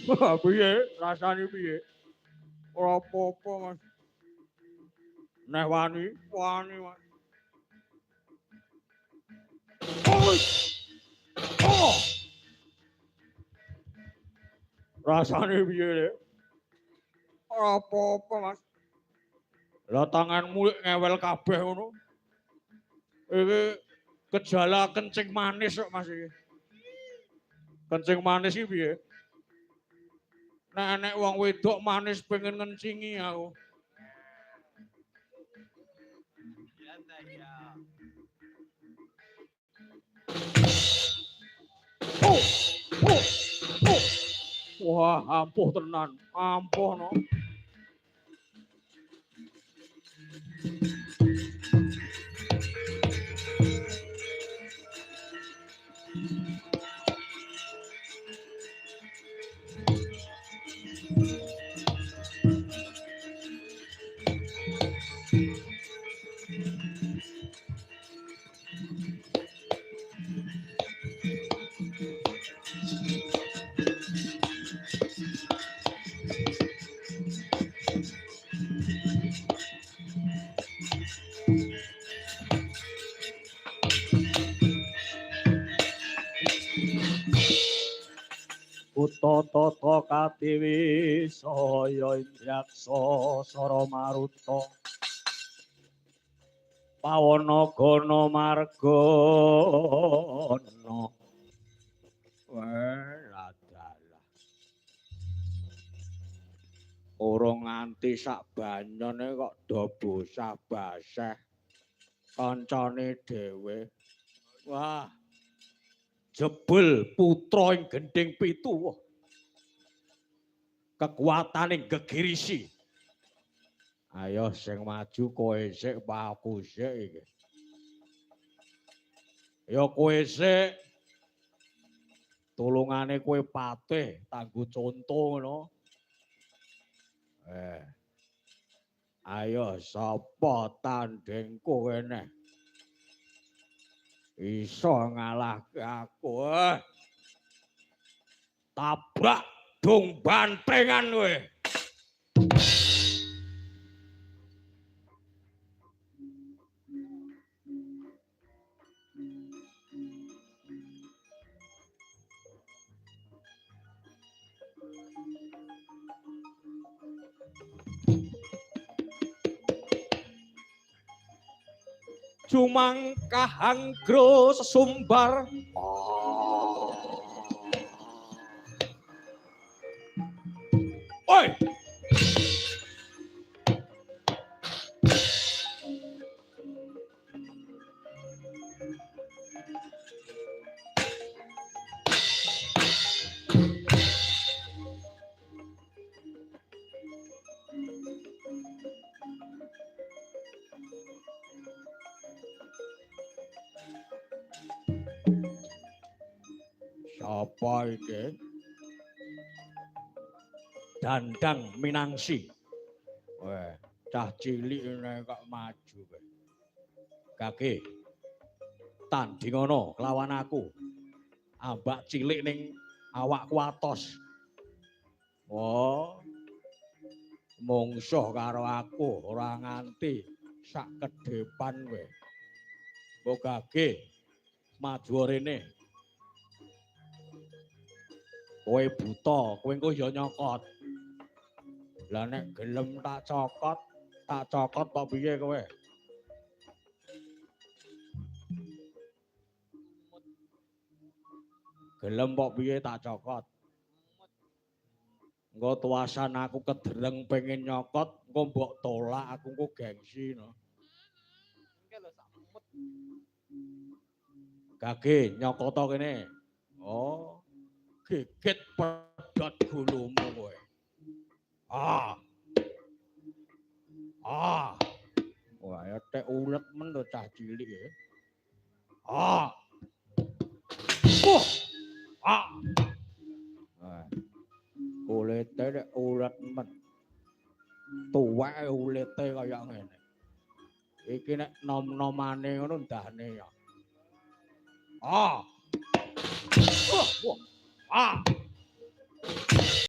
Piye? Rasane piye? Ora apa-apa, Mas. Nek wani, wani, Mas. Oh, oh. Rasane piye, Lek? Ora apa-apa, Mas. Lah tanganmu ngewel kabeh ngono. Iki gejala kencing manis kok, Mas iki. Kencing manis iki piye? Nek wong wedok manis pengen ngencingi aku. Oh, oh, oh. Wah, ampuh tenan. Ampuh no. Kutha tata katiwi saya indraksa sara maruta pawana gana margana ladalah ora nganti sak banyone kok do bosah-basah kancane dhewe wah jebul putra ing gending pitu wah kekuataning gegirisi. Ayo sing maju kowe sik apa aku sik iki. Ya kowe sik tulungane kowe patih tanggo conto ngono. Ayo sapa tandingku kene? Iso ngalahke aku. Tabrak dong bantengan kowe. Cumangkah anggro sesumbar. Oi! Sapa iki? Dandang Minangsi. Weh, cah cilik nek kok maju kowe. Gage. Tandingono lawan aku. Ambak cilik ning awakku atos. Oh. Mungsuh karo aku ora nganti sak kedepan kowe. Mbok Gage maju rene. Kowe buta, kowe engko ya nyokot. Lah nek gelem tak cokot kok piye kowe? Gelem kok piye tak cokot? Engko tuasan aku kedereng pengen nyokot, engko mbok tolak aku engko gengsi no. Gage nyokoto kene. Oh. Geget pedhot gulumu kowe. Ah. Ah. Wah, ya tek ulet men to cah cilik ya. Ah. Ah. Nah. Ulete nek ulet men. Tuwek ulete kaya ngene. Iki nek nom-nomane ngono ndahne ya. Ah. Ah.